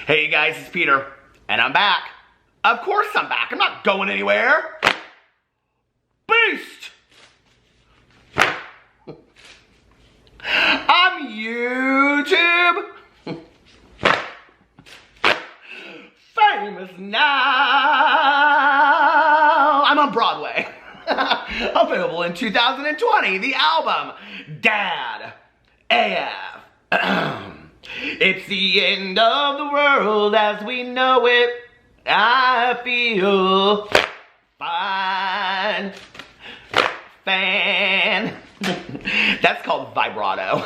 Hey you guys, it's Peter, and I'm back. Of course I'm back. I'm not going anywhere. Beast! I'm YouTube. Famous now. I'm on Broadway. Available in 2020. The album, Dad AF. It's the end of the world as we know it. I feel fine. Fan. That's called vibrato.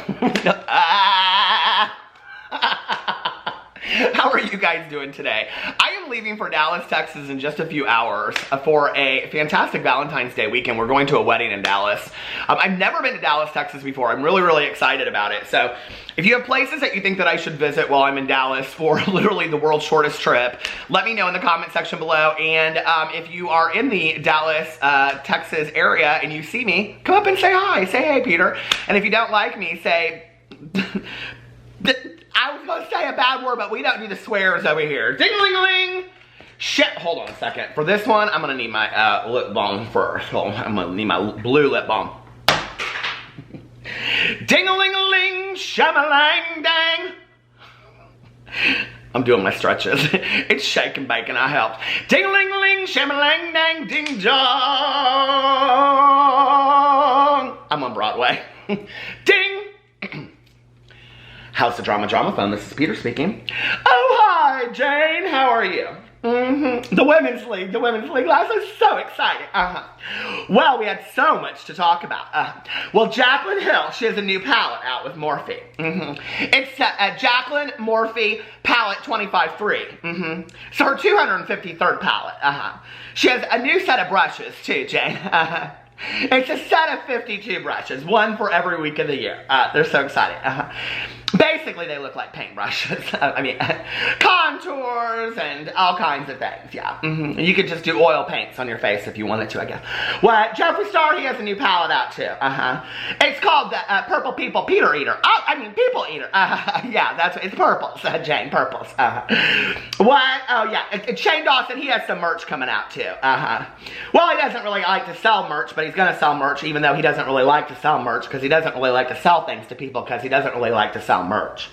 How are you guys doing today? I am leaving for Dallas, Texas in just a few hours for a fantastic Valentine's Day weekend. We're going to a wedding in Dallas. I've never been to Dallas, Texas before. I'm really excited about it. So if you have places that you think that I should visit while I'm in Dallas for literally the world's shortest trip, let me know in the comment section below. And if you are in the Dallas, Texas area and you see me, come up and say hi. Say, hey, Peter. And if you don't like me, say... I was going to say a bad word, but we don't do the swears over here. Ding-a-ling-a-ling. Shit, hold on a second. For this one, I'm going to need my lip balm first. Hold on, I'm going to need my blue lip balm. Ding-a-ling-a-ling, sham-a-lang-dang. I'm doing my stretches. It's shake and bake and I helped. Ding-a-ling-a-ling, sham-a-lang-dang, ding-dong. I'm on Broadway. Ding. How's the drama phone? This is Peter speaking. Oh, hi, Jane. How are you? The Women's League last was so exciting. Well, we had so much to talk about. Well, Jaclyn Hill, she has a new palette out with Morphe. It's a Jaclyn Morphe palette 25-3. So her 253rd palette. She has a new set of brushes too, Jane. It's a set of 52 brushes, one for every week of the year. They're so exciting. Basically, they look like paintbrushes. I mean, contours and all kinds of things, yeah. You could just do oil paints on your face if you wanted to, I guess. Well, Jeffree Star, he has a new palette out too. It's called the Purple People Peter Eater. Oh, I mean, People Eater. Yeah, that's it's purples, Jane, purples. What? Oh, yeah. Shane Dawson, he has some merch coming out too. Well, he doesn't really like to sell merch, but he's going to sell merch, even though he doesn't really like to sell merch, because he doesn't really like to sell things to people, because he doesn't really like to sell merch.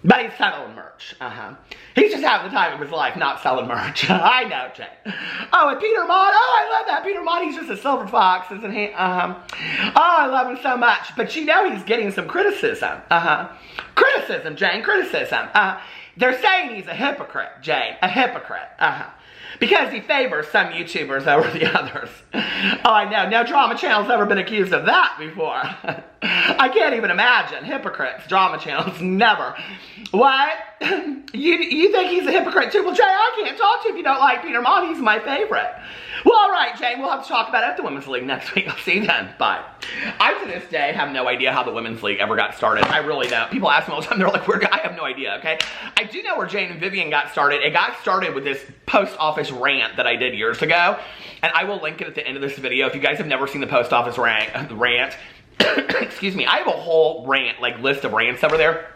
But he's selling merch. He's just having the time of his life not selling merch. I know, Jay. Oh, and Peter Monn. Oh, I love that. Peter Monn, he's just a silver fox, isn't he? Oh, I love him so much. But you know he's getting some criticism. Criticism, Jane, criticism. They're saying he's a hypocrite, Jane. A hypocrite. Because he favors some YouTubers over the others. Oh, I know. No drama channel's ever been accused of that before. I can't even imagine. Hypocrites, drama channels, never. What? You think he's a hypocrite too? Well, Jay, I can't talk to you if you don't like Peter Monn. He's my favorite. Well, all right, Jay, we'll have to talk about it at the Women's League next week. I'll see you then. Bye. I, to this day, have no idea how the Women's League ever got started. I really don't. People ask me all the time, they're like, I have no idea, okay? I do know where Jane and Vivian got started. It got started with this post office rant that I did years ago, and I will link it at the end of this video. If you guys have never seen the post office rant, excuse me, I have a whole rant, like list of rants over there.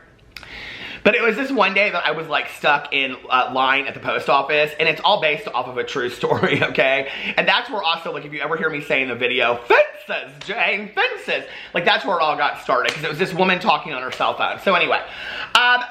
But it was this one day that I was like stuck in line at the post office, and it's all based off of a true story, okay? And that's where also, like, if you ever hear me say in the video, fences, Jane, fences, like that's where it all got started, because it was this woman talking on her cell phone. So anyway,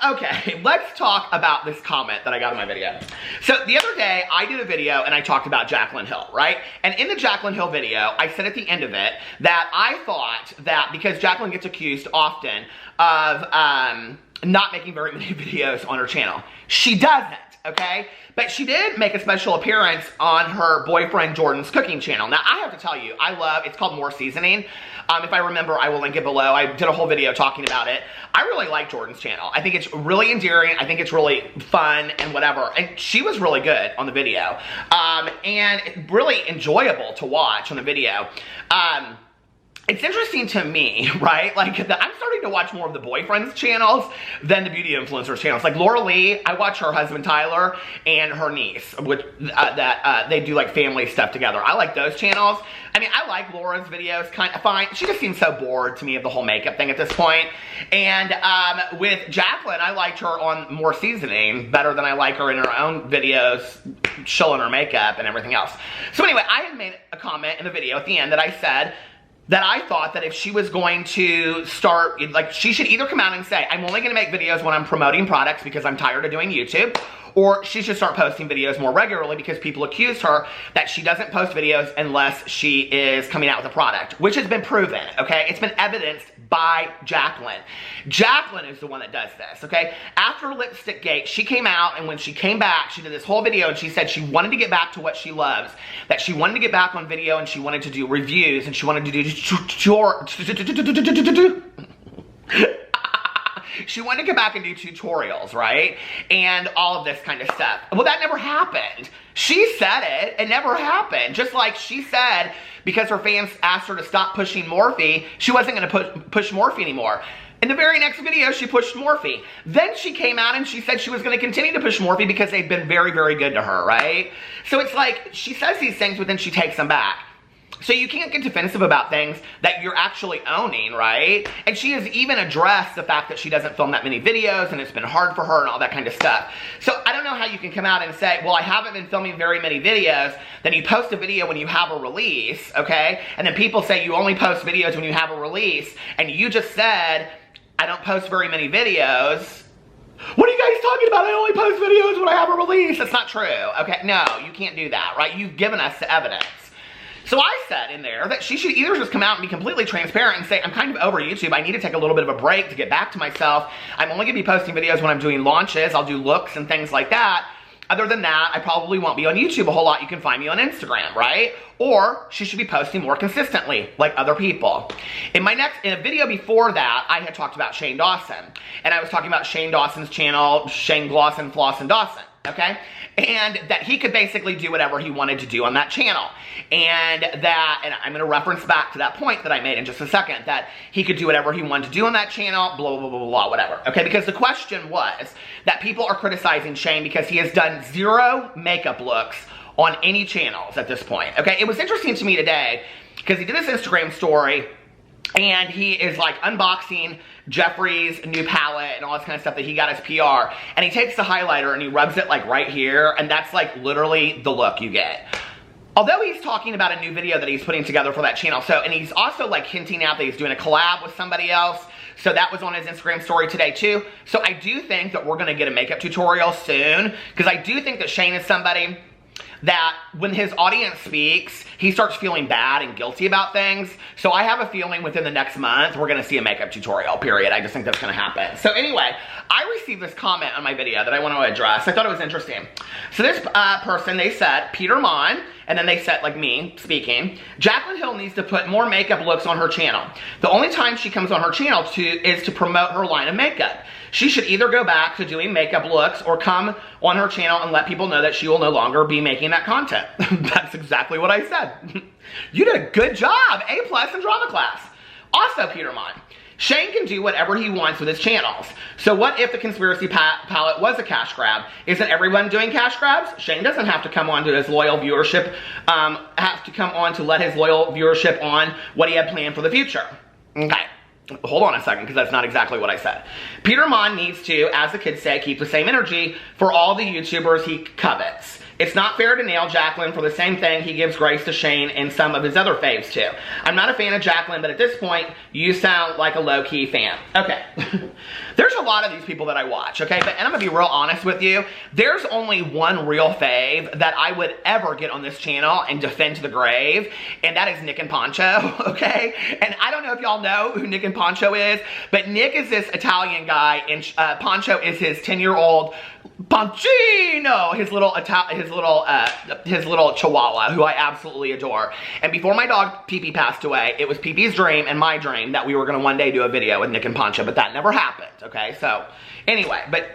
okay, let's talk about this comment that I got in my video. So the other day, I did a video and I talked about Jaclyn Hill, right? And in the Jaclyn Hill video, I said at the end of it that I thought that because Jaclyn gets accused often of, not making very many videos on her channel. She doesn't, okay? But she did make a special appearance on her boyfriend Jordan's cooking channel. Now, I have to tell you, it's called More Seasoning. If I remember, I will link it below. I did a whole video talking about it. I really like Jordan's channel. I think it's really endearing. I think it's really fun and whatever. And she was really good on the video. And really enjoyable to watch on the video. it's interesting to me, right? Like, I'm starting to watch more of the boyfriends' channels than the beauty influencers' channels. Like Laura Lee, I watch her husband Tyler and her niece, which they do like family stuff together. I like those channels. I mean, I like Laura's videos, kind of fine. She just seems so bored to me of the whole makeup thing at this point. And with Jaclyn, I liked her on More Seasoning better than I like her in her own videos, showing her makeup and everything else. So anyway, I had made a comment in the video at the end that I said that I thought that if she was going to start, like, she should either come out and say, I'm only gonna make videos when I'm promoting products because I'm tired of doing YouTube, or she should start posting videos more regularly because people accuse her that she doesn't post videos unless she is coming out with a product, which has been proven, okay? It's been evidenced by Jaclyn. Jaclyn is the one that does this, okay? After Lipstick Gate, she came out, and when she came back, she did this whole video, and she said she wanted to get back to what she loves, that she wanted to get back on video, and she wanted to do reviews, and she wanted to do she wanted to get back and do tutorials, right? And all of this kind of stuff. Well, that never happened. She said it. It never happened. Just like she said, because her fans asked her to stop pushing Morphe, she wasn't going to push Morphe anymore. In the very next video, she pushed Morphe. Then she came out and she said she was going to continue to push Morphe because they've been very, very good to her, right? So it's like, she says these things, but then she takes them back. So you can't get defensive about things that you're actually owning, right? And she has even addressed the fact that she doesn't film that many videos and it's been hard for her and all that kind of stuff. So I don't know how you can come out and say, well, I haven't been filming very many videos. Then you post a video when you have a release, okay? And then people say you only post videos when you have a release. And you just said, I don't post very many videos. What are you guys talking about? I only post videos when I have a release. That's not true, okay? No, you can't do that, right? You've given us the evidence. So I said in there that she should either just come out and be completely transparent and say, I'm kind of over YouTube. I need to take a little bit of a break to get back to myself. I'm only going to be posting videos when I'm doing launches. I'll do looks and things like that. Other than that, I probably won't be on YouTube a whole lot. You can find me on Instagram, right? Or she should be posting more consistently, like other people. In a video before that, I had talked about Shane Dawson. And I was talking about Shane Dawson's channel, Shane Glosson, Flossin Dawson, okay? And that he could basically do whatever he wanted to do on that channel. And I'm going to reference back to that point that I made in just a second, that he could do whatever he wanted to do on that channel, blah, blah, blah, blah, blah, whatever. Okay, because the question was that people are criticizing Shane because he has done 0 makeup looks on any channels at this point. Okay, it was interesting to me today because he did his Instagram story and he is like unboxing Jeffrey's new palette and all this kind of stuff that he got as PR. And he takes the highlighter and he rubs it like right here. And that's like literally the look you get. Although he's talking about a new video that he's putting together for that channel. So, and he's also like hinting out that he's doing a collab with somebody else. So that was on his Instagram story today too. So I do think that we're gonna get a makeup tutorial soon. Because I do think that Shane is somebody that when his audience speaks, he starts feeling bad and guilty about things. So I have a feeling within the next month, we're gonna see a makeup tutorial, period. I just think that's gonna happen. So anyway, I received this comment on my video that I want to address. I thought it was interesting. So this person, they said, Peter Monn, and then they said, like me speaking, Jaclyn Hill needs to put more makeup looks on her channel. The only time she comes on her channel is to promote her line of makeup. She should either go back to doing makeup looks or come on her channel and let people know that she will no longer be making that content. That's exactly what I said. You did a good job. A+ in drama class. Also, Peter Monn, Shane can do whatever he wants with his channels. So what if the conspiracy palette was a cash grab? Isn't everyone doing cash grabs? Shane doesn't have to come on to his loyal viewership, to let his loyal viewership on what he had planned for the future. Okay. Hold on a second, because that's not exactly what I said. Peter Monn needs to, as the kids say, keep the same energy for all the YouTubers he covets. It's not fair to nail Jaclyn for the same thing he gives grace to Shane and some of his other faves too. I'm not a fan of Jaclyn, but at this point, you sound like a low-key fan. Okay. There's a lot of these people that I watch, okay? And I'm gonna be real honest with you. There's only one real fave that I would ever get on this channel and defend to the grave, and that is Nick and Poncho, okay? And I don't know if y'all know who Nick and Poncho is, but Nick is this Italian guy, and Poncho is his 10-year-old Ponchino, his little chihuahua, who I absolutely adore. And before my dog Pee Pee passed away, it was Pee Pee's dream and my dream that we were gonna one day do a video with Nick and Poncho, but that never happened, okay? So, anyway, but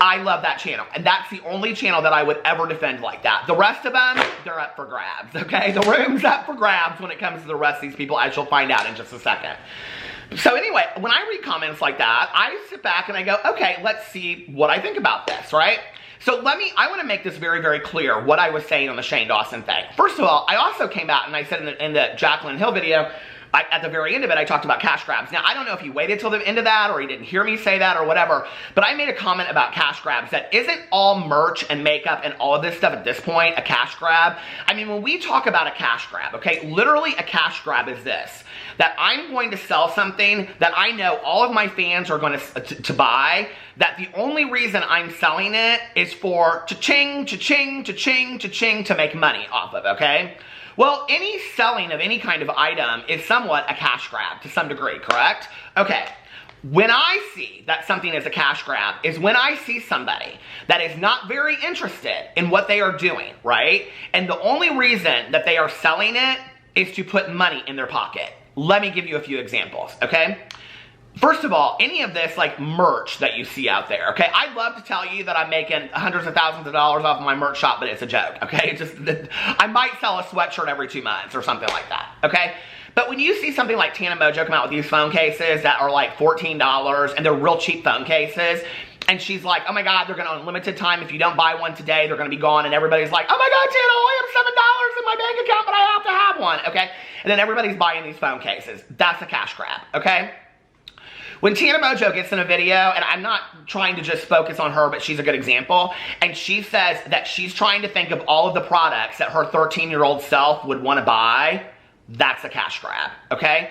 I love that channel, and that's the only channel that I would ever defend like that. The rest of them, they're up for grabs, okay? The room's up for grabs when it comes to the rest of these people, as you'll find out in just a second. So anyway, when I read comments like that, I sit back and I go, okay, let's see what I think about this, right? So I want to make this very, very clear what I was saying on the Shane Dawson thing. First of all, I also came out and I said in the Jaclyn Hill video, at the very end of it, I talked about cash grabs. Now, I don't know if he waited till the end of that or he didn't hear me say that or whatever, but I made a comment about cash grabs that isn't all merch and makeup and all of this stuff at this point a cash grab. I mean, when we talk about a cash grab, okay, literally a cash grab is this, that I'm going to sell something that I know all of my fans are going to buy, that the only reason I'm selling it is for cha-ching, cha-ching, cha-ching, cha-ching to make money off of, okay? Well, any selling of any kind of item is somewhat a cash grab to some degree, correct? Okay, when I see that something is a cash grab is when I see somebody that is not very interested in what they are doing, right? And the only reason that they are selling it is to put money in their pocket. Let me give you a few examples, okay? First of all, any of this like merch that you see out there, okay? I'd love to tell you that I'm making hundreds of thousands of dollars off of my merch shop, but it's a joke, okay? I might sell a sweatshirt every 2 months or something like that, okay? But when you see something like Tana Mojo come out with these phone cases that are like $14 and they're real cheap phone cases, and she's like, oh my God, they're gonna unlimited time. If you don't buy one today, they're gonna be gone. And everybody's like, oh my God, Tana, I only have $7 in my bank account, but I have to have one, okay? And then everybody's buying these phone cases. That's a cash grab, okay? When Tana Mojo gets in a video, and I'm not trying to just focus on her, but she's a good example, and she says that she's trying to think of all of the products that her 13-year-old self would want to buy, that's a cash grab, okay?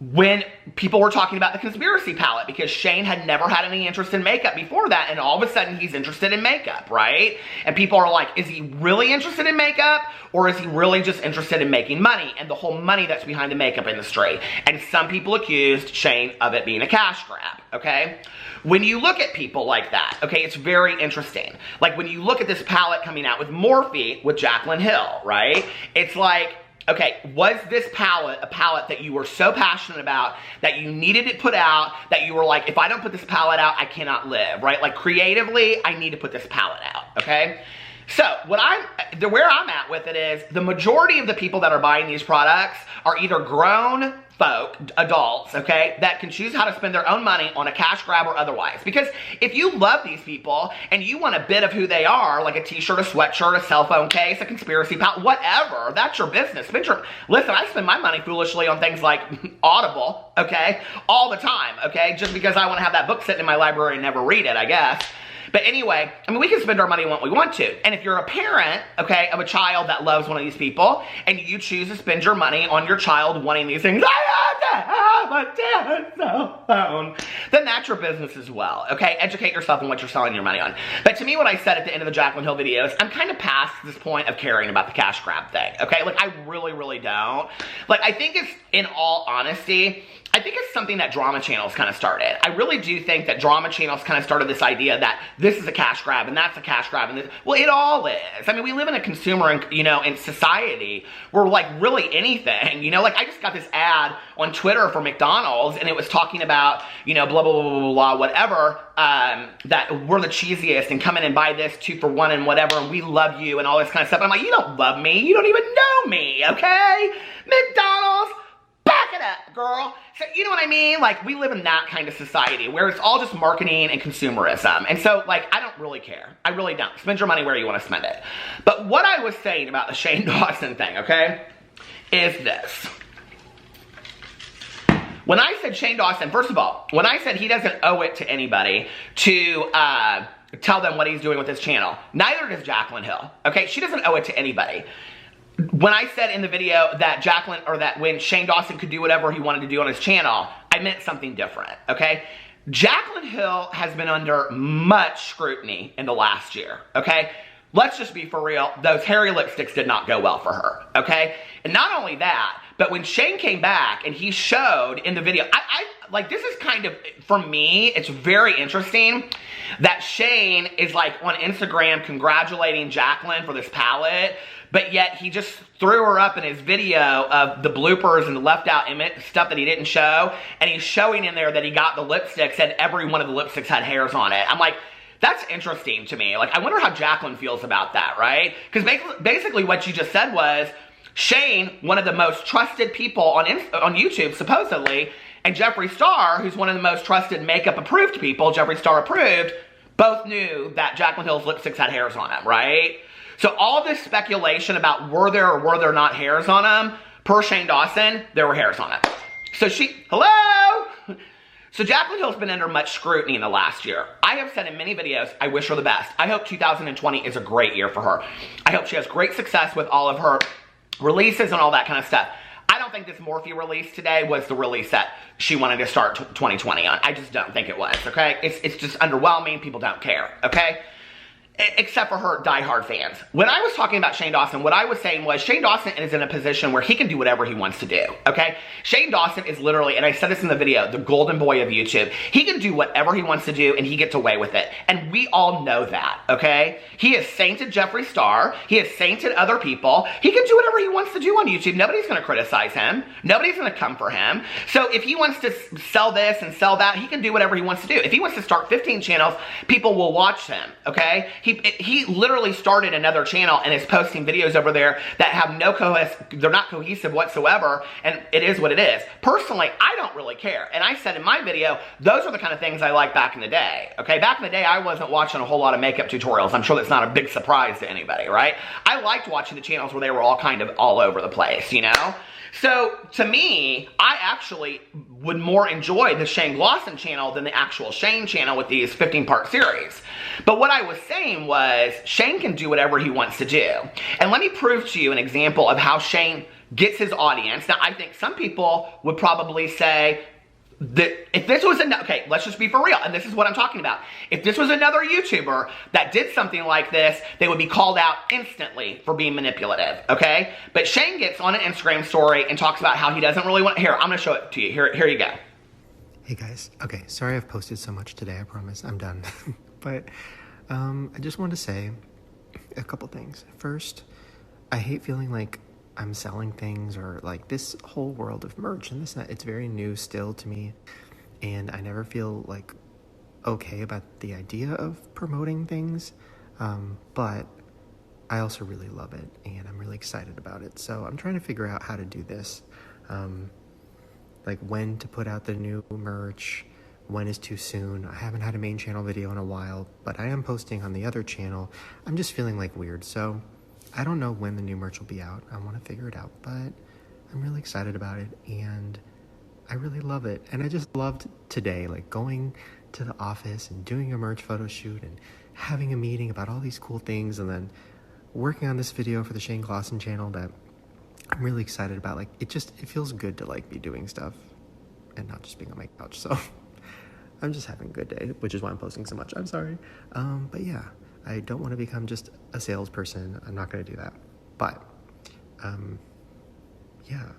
When people were talking about the conspiracy palette, because Shane had never had any interest in makeup before that, and all of a sudden he's interested in makeup, right? And people are like, is he really interested in makeup, or is he really just interested in making money and the whole money that's behind the makeup industry? And some people accused Shane of it being a cash grab, okay? When you look at people like that, okay, it's very interesting. Like when you look at this palette coming out with Morphe with Jaclyn Hill, right? It's like, okay, was this palette a palette that you were so passionate about that you needed it put out, that you were like, if I don't put this palette out, I cannot live, right? Like creatively, I need to put this palette out, okay? So where I'm at with it is the majority of the people that are buying these products are either grown folk, adults, okay, that can choose how to spend their own money on a cash grab or otherwise. Because if you love these people and you want a bit of who they are, like a t-shirt, a sweatshirt, a cell phone case, a conspiracy pal, whatever, that's your business. Listen, I spend my money foolishly on things like Audible, okay, all the time, okay, just because I want to have that book sitting in my library and never read it, I guess. But anyway, I mean, we can spend our money on what we want to. And if you're a parent, okay, of a child that loves one of these people, and you choose to spend your money on your child wanting these things, I have to have a cell phone, then that's your business as well, okay? Educate yourself on what you're selling your money on. But to me, what I said at the end of the Jaclyn Hill videos, I'm kind of past this point of caring about the cash grab thing, okay? Like, I really, really don't. Like, I think it's, in all honesty, I think it's something that drama channels kind of started. I really do think that drama channels kind of started this idea that this is a cash grab and that's a cash grab and this, well, it all is. I mean, we live in a consumer, in society where like really anything, like I just got this ad on Twitter for McDonald's and it was talking about, blah, blah, blah, blah, blah, whatever, that we're the cheesiest and come in and buy this 2 for 1 and whatever and we love you and all this kind of stuff. And I'm like, you don't love me. You don't even know me, okay? McDonald's, back it up, girl. So, you know what I mean? Like, we live in that kind of society where it's all just marketing and consumerism. And so, like, I don't really care. I really don't. Spend your money where you want to spend it. But what I was saying about the Shane Dawson thing, okay, is this. When I said Shane Dawson, first of all, when I said he doesn't owe it to anybody to tell them what he's doing with his channel, neither does Jaclyn Hill, okay? She doesn't owe it to anybody. When I said in the video that when Shane Dawson could do whatever he wanted to do on his channel, I meant something different, okay? Jaclyn Hill has been under much scrutiny in the last year, okay? Let's just be for real. Those hairy lipsticks did not go well for her, okay? And not only that, but when Shane came back and he showed in the video, like this is kind of, for me, it's very interesting that Shane is like on Instagram congratulating Jaclyn for this palette, but yet he just threw her up in his video of the bloopers and the left out stuff that he didn't show. And he's showing in there that he got the lipsticks and every one of the lipsticks had hairs on it. I'm like, That's interesting to me. Like, I wonder how Jaclyn feels about that, right? Because basically what you just said was, Shane, one of the most trusted people on YouTube, supposedly, and Jeffree Star, who's one of the most trusted makeup-approved people, Jeffree Star approved, both knew that Jaclyn Hill's lipsticks had hairs on them, right? So all this speculation about were there or were there not hairs on them, per Shane Dawson, there were hairs on them. So hello? So Jaclyn Hill's been under much scrutiny in the last year. I have said in many videos, I wish her the best. I hope 2020 is a great year for her. I hope she has great success with all of her releases and all that kind of stuff. I don't think this Morphe release today was the release that she wanted to start 2020 on. I just don't think it was, okay? It's just underwhelming. People don't care, okay? Except for her diehard fans. When I was talking about Shane Dawson, what I was saying was Shane Dawson is in a position where he can do whatever he wants to do, okay? Shane Dawson is literally, and I said this in the video, the golden boy of YouTube. He can do whatever he wants to do, and he gets away with it. And we all know that, okay? He has sainted Jeffree Star. He has sainted other people. He can do whatever he wants to do on YouTube. Nobody's going to criticize him. Nobody's going to come for him. So if he wants to sell this and sell that, he can do whatever he wants to do. If he wants to start 15 channels, people will watch him, okay? He literally started another channel and is posting videos over there that have they're not cohesive whatsoever, and it is what it is. Personally, I don't really care. And I said in my video, those are the kind of things I liked back in the day, okay? Back in the day, I wasn't watching a whole lot of makeup tutorials. I'm sure that's not a big surprise to anybody, right? I liked watching the channels where they were all kind of all over the place, you know? So, to me, I actually would more enjoy the Shane Dawson channel than the actual Shane channel with these 15-part series. But what I was saying was, Shane can do whatever he wants to do. And let me prove to you an example of how Shane gets his audience. Now, I think some people would probably say that if this was okay, let's just be for real, and this is what I'm talking about. If this was another YouTuber that did something like this, they would be called out instantly for being manipulative, okay? But Shane gets on an Instagram story and talks about how he doesn't really want, here, I'm gonna show it to you. Here you go. Hey guys, okay, sorry I've posted so much today, I promise, I'm done. But I just wanted to say a couple things. First, I hate feeling like I'm selling things or like this whole world of merch and this and that. It's very new still to me, and I never feel like okay about the idea of promoting things, but I also really love it and I'm really excited about it. So I'm trying to figure out how to do this, like when to put out the new merch, when is too soon. I haven't had a main channel video in a while, but I am posting on the other channel. I'm just feeling like weird, so I don't know when the new merch will be out. I want to figure it out, but I'm really excited about it, and I really love it. And I just loved today, like going to the office and doing a merch photo shoot and having a meeting about all these cool things, and then working on this video for the Shane Dawson channel that I'm really excited about. Like, it feels good to like be doing stuff and not just being on my couch. So I'm just having a good day, which is why I'm posting so much. I'm sorry. But yeah. I don't want to become just a salesperson. I'm not going to do that. But, yeah,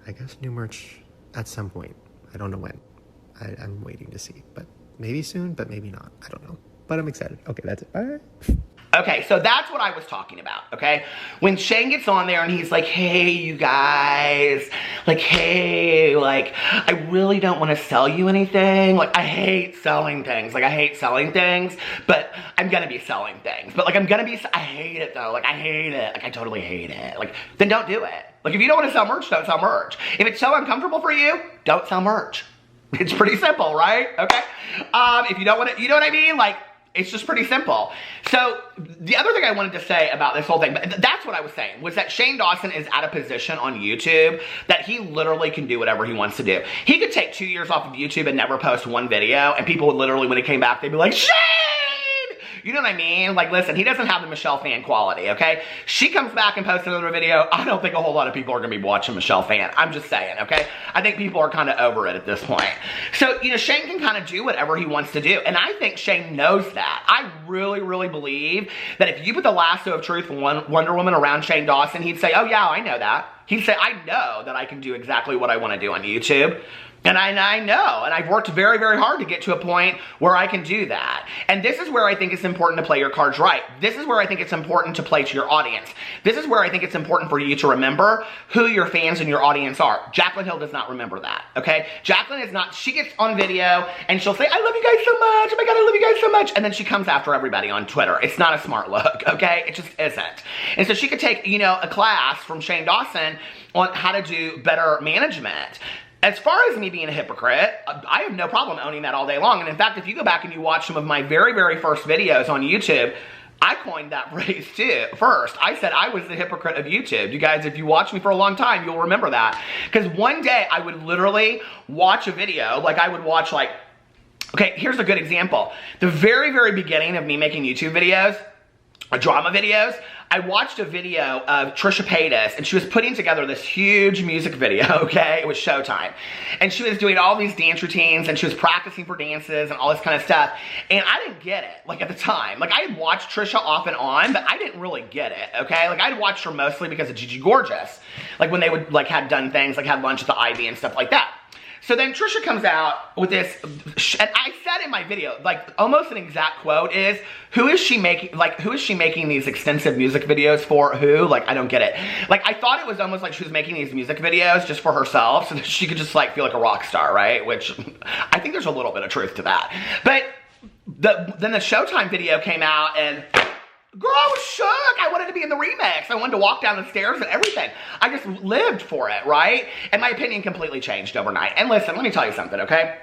I guess new merch at some point. I don't know when. I'm waiting to see. But maybe soon, but maybe not. I don't know. But I'm excited. Okay, that's it. Bye. Okay, so that's what I was talking about, okay? When Shane gets on there and he's like, hey, you guys, like, hey, like, I really don't want to sell you anything. Like, I hate selling things. Like, I hate selling things, but I'm going to be selling things. But, like, I hate it, though. Like, I hate it. Like, I totally hate it. Like, then don't do it. Like, if you don't want to sell merch, don't sell merch. If it's so uncomfortable for you, don't sell merch. It's pretty simple, right? Okay? If you don't want to, you know what I mean? Like, it's just pretty simple. So the other thing I wanted to say about this whole thing, but that's what I was saying, was that Shane Dawson is at a position on YouTube that he literally can do whatever he wants to do. He could take 2 years off of YouTube and never post one video, and people would literally, when he came back, they'd be like, Shane! You know what I mean? Like, listen, he doesn't have the Michelle fan quality, okay? She comes back and posts another video. I don't think a whole lot of people are going to be watching Michelle fan. I'm just saying, okay? I think people are kind of over it at this point. So, you know, Shane can kind of do whatever he wants to do, and I think Shane knows that. I really, really believe that if you put the lasso of truth from Wonder Woman around Shane Dawson, he'd say, oh, yeah, I know that. He'd say, I know that I can do exactly what I want to do on YouTube. And I know, and I've worked very, very hard to get to a point where I can do that. And this is where I think it's important to play your cards right. This is where I think it's important to play to your audience. This is where I think it's important for you to remember who your fans and your audience are. Jaclyn Hill does not remember that, okay? Jaclyn is not, she gets on video and she'll say, I love you guys so much, oh my God, I love you guys so much. And then she comes after everybody on Twitter. It's not a smart look, okay? It just isn't. And so she could take, you know, a class from Shane Dawson on how to do better management. As far as me being a hypocrite, I have no problem owning that all day long. And in fact, if you go back and you watch some of my very, very first videos on YouTube, I coined that phrase too, first. I said I was the hypocrite of YouTube. You guys, if you watch me for a long time, you'll remember that. Because one day I would literally watch a video, like I would watch like, okay, here's a good example. The very, very beginning of me making YouTube videos, drama videos, I watched a video of Trisha Paytas, and she was putting together this huge music video, okay? It was Showtime. And she was doing all these dance routines, and she was practicing for dances and all this kind of stuff. And I didn't get it, like at the time. Like I had watched Trisha off and on, but I didn't really get it, okay? Like I'd watched her mostly because of Gigi Gorgeous. Like when they would like had done things, like had lunch at the Ivy and stuff like that. So then Trisha comes out with this, and I said in my video, like almost an exact quote is, who is she making these extensive music videos for? Who? Like, I don't get it. Like, I thought it was almost like she was making these music videos just for herself so that she could just like feel like a rock star, right? Which I think there's a little bit of truth to that. But then the Showtime video came out and girl, I was shook. I wanted to be in the remix. I wanted to walk down the stairs and everything. I just lived for it, right? And my opinion completely changed overnight. And listen, let me tell you something, okay?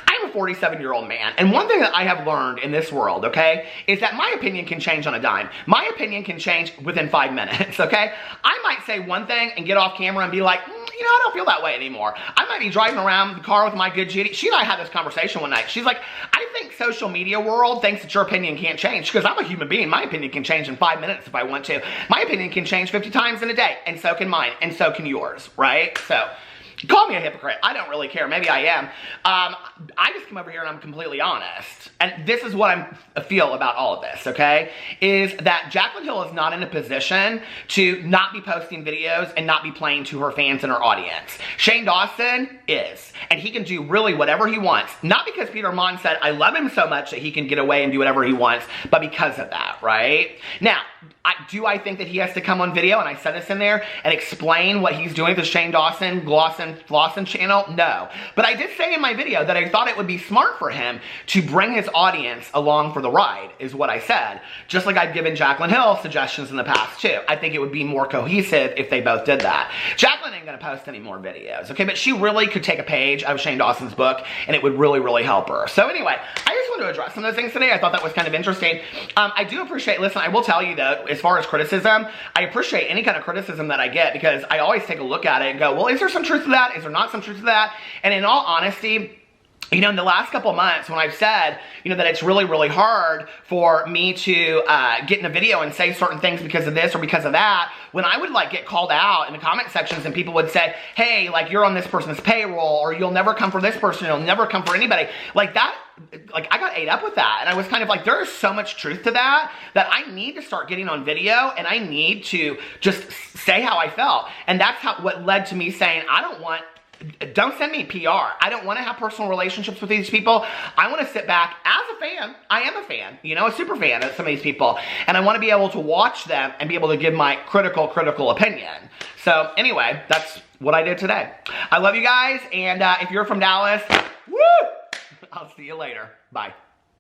I'm a 47-year-old man, and one thing that I have learned in this world, okay, is that my opinion can change on a dime. My opinion can change within 5 minutes, okay? I might say one thing and get off camera and be like, you know, I don't feel that way anymore. I might be driving around the car with my good Judy. She and I had this conversation one night. She's like, I think social media world thinks that your opinion can't change. Because I'm a human being. My opinion can change in 5 minutes if I want to. My opinion can change 50 times in a day. And so can mine. And so can yours, right? So call me a hypocrite. I don't really care. Maybe I am. I just come over here and I'm completely honest. And this is what I feel about all of this, okay? Is that Jaclyn Hill is not in a position to not be posting videos and not be playing to her fans and her audience. Shane Dawson is. And he can do really whatever he wants. Not because Peter Monn said, I love him so much that he can get away and do whatever he wants, but because of that, right? Now, do I think that he has to come on video, and I said this in there, and explain what he's doing with the Shane Dawson Glosson channel? No. But I did say in my video that I thought it would be smart for him to bring his audience along for the ride, is what I said. Just like I've given Jaclyn Hill suggestions in the past, too. I think it would be more cohesive if they both did that. Jaclyn ain't gonna post any more videos, okay? But she really could take a page out of Shane Dawson's book, and it would really, really help her. So anyway, I just wanted to address some of those things today. I thought that was kind of interesting. I do appreciate, listen, I will tell you though, as far as criticism, I appreciate any kind of criticism that I get because I always take a look at it and go, well, is there some truth to that? Is there not some truth to that? And in all honesty, you know, in the last couple of months when I've said, you know, that it's really, really hard for me to get in a video and say certain things because of this or because of that, when I would like get called out in the comment sections and people would say, hey, like you're on this person's payroll or you'll never come for this person, you'll never come for anybody. Like that, like I got ate up with that. And I was kind of like, there is so much truth to that, that I need to start getting on video and I need to just say how I felt. And that's what led to me saying, don't send me PR. I don't want to have personal relationships with these people. I want to sit back as a fan. I am a fan, you know, a super fan of some of these people. And I want to be able to watch them and be able to give my critical opinion. So anyway, that's what I did today. I love you guys. And if you're from Dallas, woo! I'll see you later. Bye.